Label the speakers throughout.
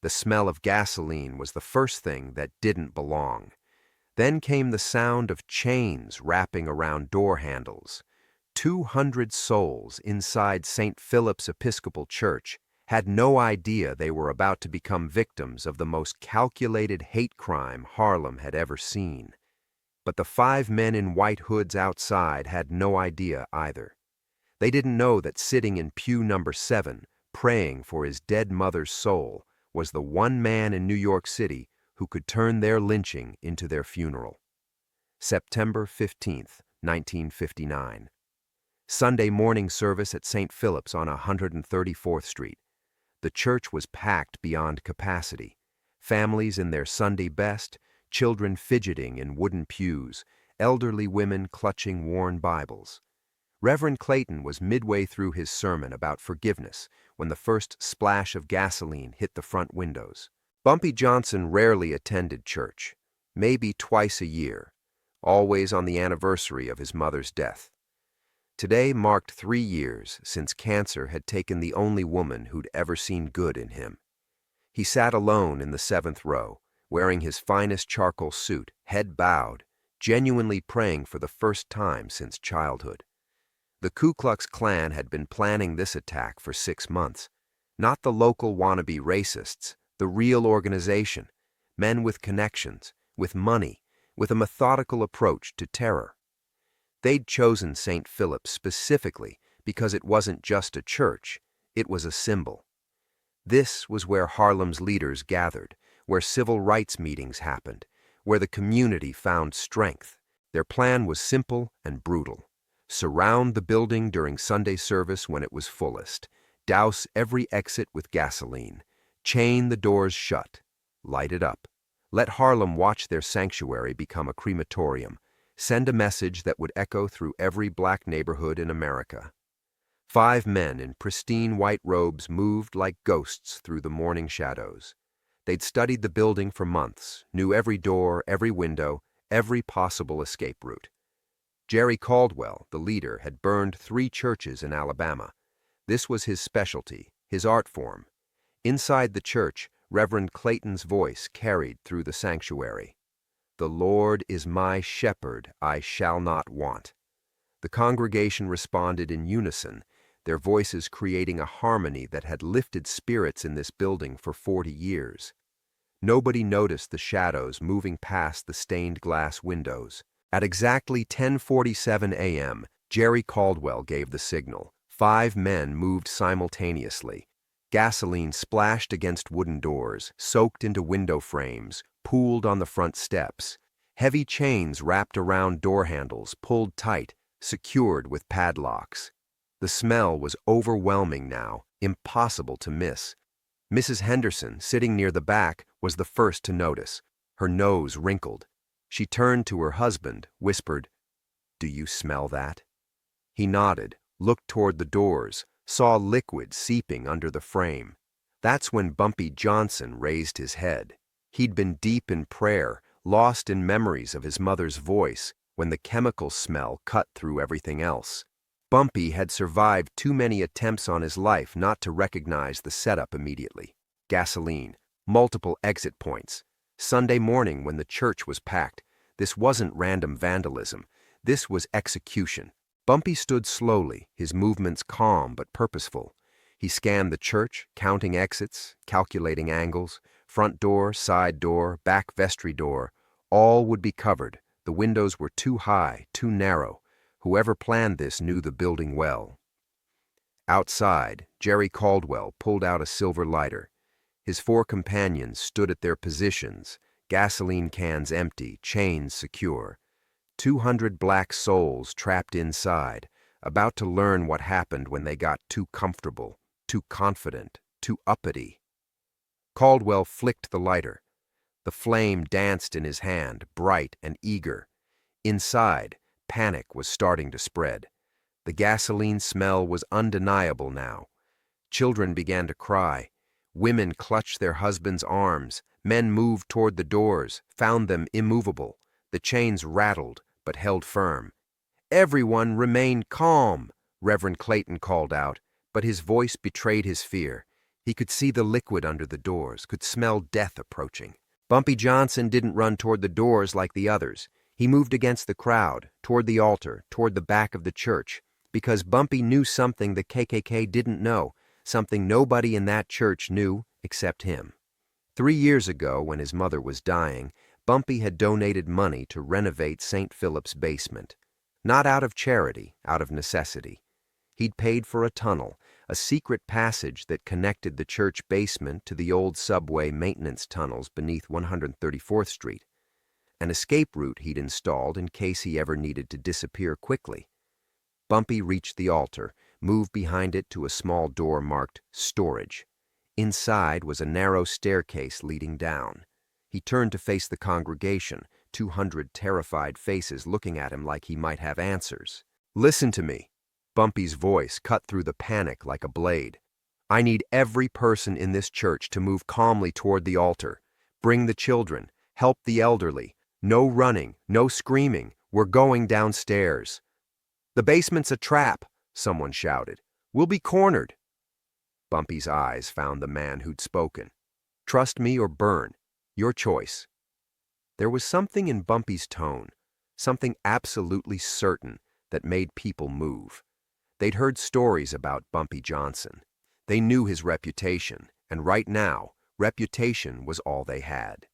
Speaker 1: The smell of gasoline was the first thing that didn't belong. Then came the sound of chains wrapping around door handles. 200 souls inside St. Philip's Episcopal Church had no idea they were about to become victims of the most calculated hate crime Harlem had ever seen. But the 5 men in white hoods outside had no idea either. They didn't know that sitting in pew number 7, praying for his dead mother's soul, was the one man in New York City who could turn their lynching into their funeral. September 15th, 1959. Sunday morning service at St. Philip's on 134th Street. The church was packed beyond capacity. Families in their Sunday best, children fidgeting in wooden pews, elderly women clutching worn Bibles. Reverend Clayton was midway through his sermon about forgiveness when the first splash of gasoline hit the front windows. Bumpy Johnson rarely attended church, maybe twice a year, always on the anniversary of his mother's death. Today marked 3 years since cancer had taken the only woman who'd ever seen good in him. He sat alone in the 7th row, wearing his finest charcoal suit, head bowed, genuinely praying for the first time since childhood. The Ku Klux Klan had been planning this attack for 6 months. Not the local wannabe racists, the real organization, men with connections, with money, with a methodical approach to terror. They'd chosen St. Philip's specifically because it wasn't just a church, it was a symbol. This was where Harlem's leaders gathered, where civil rights meetings happened, where the community found strength. Their plan was simple and brutal. Surround the building during Sunday service when it was fullest, douse every exit with gasoline, chain the doors shut, light it up. Let Harlem watch their sanctuary become a crematorium, send a message that would echo through every black neighborhood in America. 5 men in pristine white robes moved like ghosts through the morning shadows. They'd studied the building for months, knew every door, every window, every possible escape route. Jerry Caldwell, the leader, had burned 3 churches in Alabama. This was his specialty, his art form. Inside the church, Reverend Clayton's voice carried through the sanctuary. "The Lord is my shepherd, I shall not want." The congregation responded in unison, their voices creating a harmony that had lifted spirits in this building for 40 years. Nobody noticed the shadows moving past the stained glass windows. At exactly 10:47 a.m., Jerry Caldwell gave the signal. 5 men moved simultaneously. Gasoline splashed against wooden doors, soaked into window frames, pooled on the front steps. Heavy chains wrapped around door handles, pulled tight, secured with padlocks. The smell was overwhelming now, impossible to miss. Mrs. Henderson, sitting near the back, was the first to notice. Her nose wrinkled. She turned to her husband, whispered, "Do you smell that?" He nodded, looked toward the doors, saw liquid seeping under the frame. That's when Bumpy Johnson raised his head. He'd been deep in prayer, lost in memories of his mother's voice, when the chemical smell cut through everything else. Bumpy had survived too many attempts on his life not to recognize the setup immediately. Gasoline, multiple exit points. Sunday morning when the church was packed, this wasn't random vandalism, this was execution. Bumpy stood slowly, his movements calm but purposeful. He scanned the church, counting exits, calculating angles, front door, side door, back vestry door. All would be covered. The windows were too high, too narrow. Whoever planned this knew the building well. Outside, Jerry Caldwell pulled out a silver lighter. His 4 companions stood at their positions, gasoline cans empty, chains secure. 200 black souls trapped inside, about to learn what happened when they got too comfortable, too confident, too uppity. Caldwell flicked the lighter. The flame danced in his hand, bright and eager. Inside, panic was starting to spread. The gasoline smell was undeniable now. Children began to cry. Women clutched their husbands' arms. Men moved toward the doors, found them immovable. The chains rattled, but held firm. "Everyone remain calm," Reverend Clayton called out, but his voice betrayed his fear. He could see the liquid under the doors, could smell death approaching. Bumpy Johnson didn't run toward the doors like the others. He moved against the crowd, toward the altar, toward the back of the church, because Bumpy knew something the KKK didn't know, something nobody in that church knew except him. 3 years ago, when his mother was dying, Bumpy had donated money to renovate St. Philip's basement. Not out of charity, out of necessity. He'd paid for a tunnel, a secret passage that connected the church basement to the old subway maintenance tunnels beneath 134th Street. An escape route he'd installed in case he ever needed to disappear quickly. Bumpy reached the altar, moved behind it to a small door marked Storage. Inside was a narrow staircase leading down. He turned to face the congregation, 200 terrified faces looking at him like he might have answers. "Listen to me." Bumpy's voice cut through the panic like a blade. "I need every person in this church to move calmly toward the altar. Bring the children. Help the elderly. No running, no screaming. We're going downstairs." "The basement's a trap," someone shouted. "We'll be cornered." Bumpy's eyes found the man who'd spoken. "Trust me or burn. Your choice." There was something in Bumpy's tone, something absolutely certain, that made people move. They'd heard stories about Bumpy Johnson. They knew his reputation, and right now, reputation was all they had.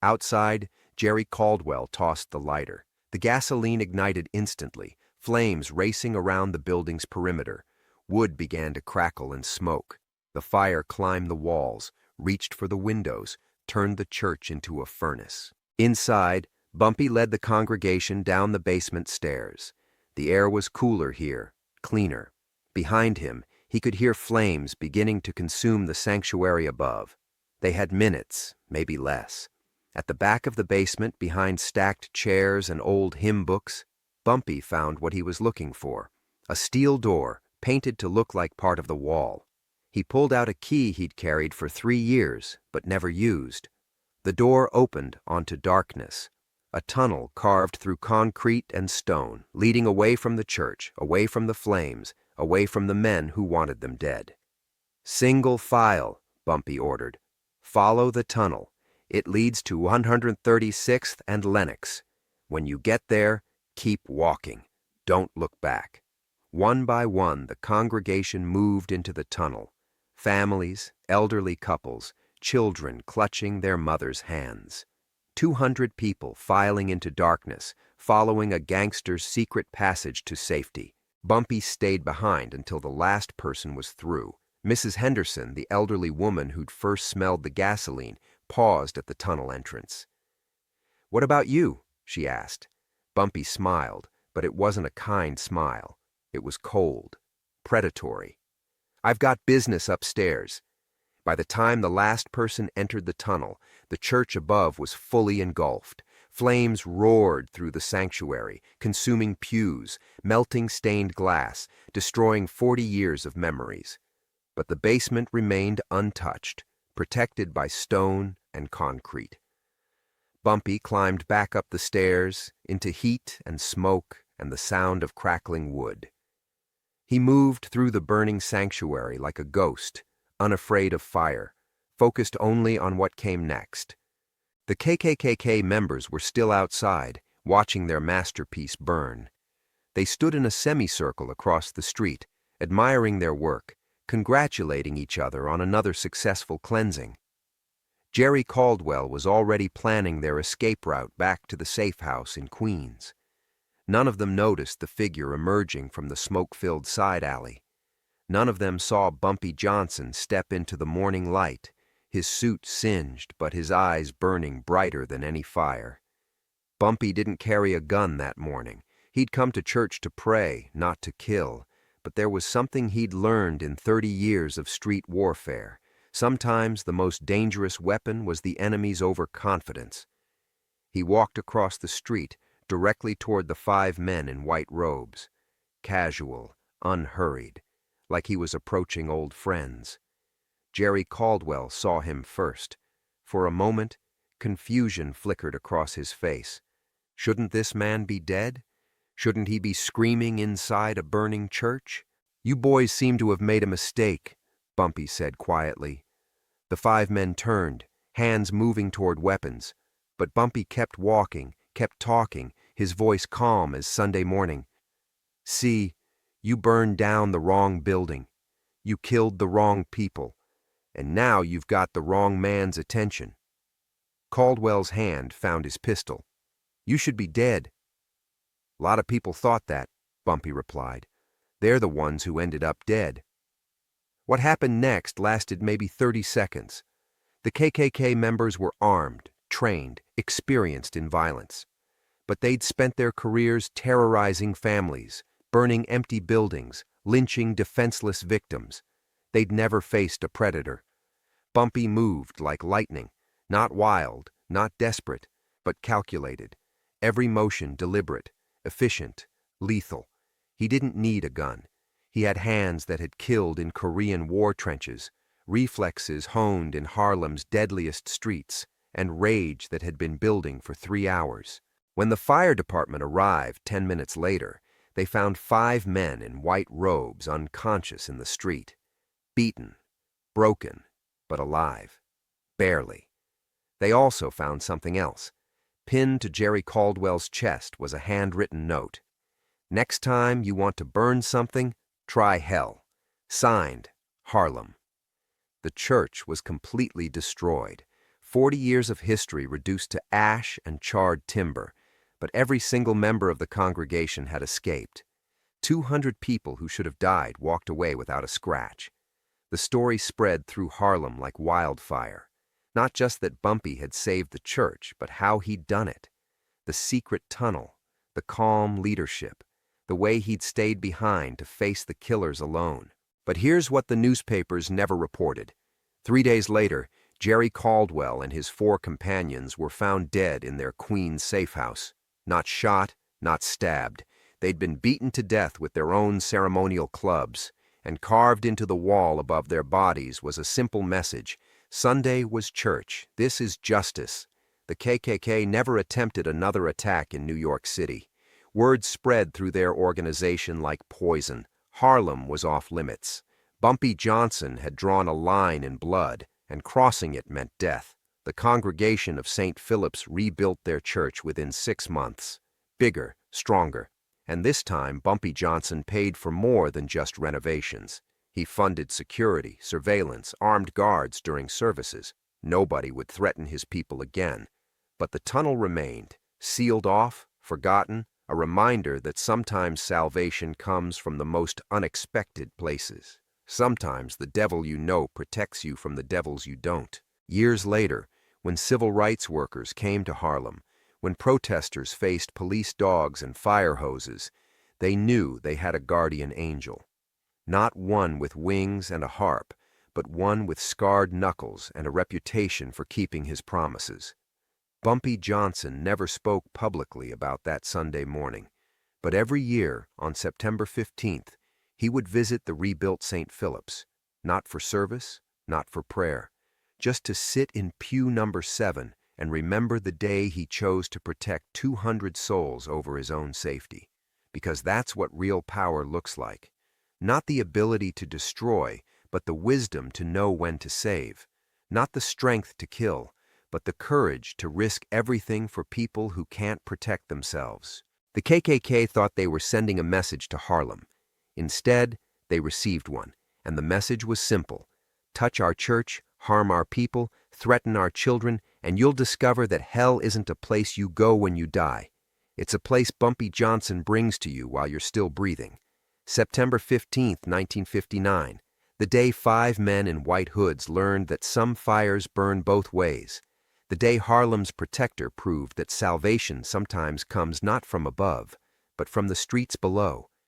Speaker 1: Outside, Jerry Caldwell tossed the lighter. The gasoline ignited instantly, flames racing around the building's perimeter. Wood began to crackle and smoke. The fire climbed the walls, reached for the windows, turned the church into a furnace. Inside, Bumpy led the congregation down the basement stairs. The air was cooler here, cleaner. Behind him, he could hear flames beginning to consume the sanctuary above. They had minutes, maybe less. At the back of the basement, behind stacked chairs and old hymn books, Bumpy found what he was looking for, a steel door painted to look like part of the wall. He pulled out a key he'd carried for 3 years, but never used. The door opened onto darkness, a tunnel carved through concrete and stone, leading away from the church, away from the flames, away from the men who wanted them dead. "Single file," Bumpy ordered. "Follow the tunnel. It leads to 136th and Lenox. When you get there, keep walking. Don't look back." One by one, the congregation moved into the tunnel. Families, elderly couples, children clutching their mothers' hands. 200 people filing into darkness, following a gangster's secret passage to safety. Bumpy stayed behind until the last person was through. Mrs. Henderson, the elderly woman who'd first smelled the gasoline, paused at the tunnel entrance. "What about you?" she asked. Bumpy smiled, but it wasn't a kind smile. It was cold, predatory. "I've got business upstairs." By the time the last person entered the tunnel, the church above was fully engulfed. Flames roared through the sanctuary, consuming pews, melting stained glass, destroying 40 years of memories. But the basement remained untouched, protected by stone and concrete. Bumpy climbed back up the stairs, into heat and smoke and the sound of crackling wood. He moved through the burning sanctuary like a ghost, unafraid of fire, focused only on what came next. The KKK members were still outside, watching their masterpiece burn. They stood in a semicircle across the street, admiring their work, congratulating each other on another successful cleansing. Jerry Caldwell was already planning their escape route back to the safe house in Queens. None of them noticed the figure emerging from the smoke-filled side alley. None of them saw Bumpy Johnson step into the morning light, his suit singed but his eyes burning brighter than any fire. Bumpy didn't carry a gun that morning. He'd come to church to pray, not to kill, but there was something he'd learned in 30 years of street warfare. Sometimes the most dangerous weapon was the enemy's overconfidence. He walked across the street, directly toward the 5 men in white robes. Casual, unhurried, like he was approaching old friends. Jerry Caldwell saw him first. For a moment, confusion flickered across his face. Shouldn't this man be dead? Shouldn't he be screaming inside a burning church? "You boys seem to have made a mistake," Bumpy said quietly. The 5 men turned, hands moving toward weapons, but Bumpy kept walking, kept talking, his voice calm as Sunday morning. See, you burned down the wrong building. You killed the wrong people. And now you've got the wrong man's attention. Caldwell's hand found his pistol. You should be dead. A lot of people thought that, Bumpy replied. They're the ones who ended up dead. What happened next lasted maybe 30 seconds. The KKK members were armed, trained, experienced in violence. But they'd spent their careers terrorizing families, burning empty buildings, lynching defenseless victims. They'd never faced a predator. Bumpy moved like lightning, not wild, not desperate, but calculated. Every motion deliberate, efficient, lethal. He didn't need a gun. He had hands that had killed in Korean war trenches, reflexes honed in Harlem's deadliest streets, and rage that had been building for 3 hours. When the fire department arrived 10 minutes later, they found 5 men in white robes unconscious in the street. Beaten, broken, but alive. Barely. They also found something else. Pinned to Jerry Caldwell's chest was a handwritten note. Next time you want to burn something, try hell. Signed, Harlem. The church was completely destroyed. 40 years of history reduced to ash and charred timber, but every single member of the congregation had escaped. 200 people who should have died walked away without a scratch. The story spread through Harlem like wildfire. Not just that Bumpy had saved the church, but how he'd done it. The secret tunnel, the calm leadership, the way he'd stayed behind to face the killers alone. But here's what the newspapers never reported. 3 days later, Jerry Caldwell and his 4 companions were found dead in their Queens safe house. Not shot, not stabbed. They'd been beaten to death with their own ceremonial clubs, and carved into the wall above their bodies was a simple message. Sunday was church. This is justice. The KKK never attempted another attack in New York City. Word spread through their organization like poison. Harlem was off limits. Bumpy Johnson had drawn a line in blood, and crossing it meant death. The congregation of St. Philip's rebuilt their church within 6 months. Bigger, stronger. And this time, Bumpy Johnson paid for more than just renovations. He funded security, surveillance, armed guards during services. Nobody would threaten his people again. But the tunnel remained, sealed off, forgotten, a reminder that sometimes salvation comes from the most unexpected places. Sometimes the devil you know protects you from the devils you don't. Years later, when civil rights workers came to Harlem, when protesters faced police dogs and fire hoses, they knew they had a guardian angel. Not one with wings and a harp, but one with scarred knuckles and a reputation for keeping his promises. Bumpy Johnson never spoke publicly about that Sunday morning, but every year, on September 15th, he would visit the rebuilt St. Philip's, not for service, not for prayer, just to sit in pew number 7 and remember the day he chose to protect 200 souls over his own safety. Because that's what real power looks like. Not the ability to destroy, but the wisdom to know when to save. Not the strength to kill, but the courage to risk everything for people who can't protect themselves. The KKK thought they were sending a message to Harlem. Instead, they received one, and the message was simple. Touch our church, harm our people, threaten our children, and you'll discover that hell isn't a place you go when you die. It's a place Bumpy Johnson brings to you while you're still breathing. September 15th, 1959, the day 5 men in white hoods learned that some fires burn both ways. The day Harlem's protector proved that salvation sometimes comes not from above, but from the streets below.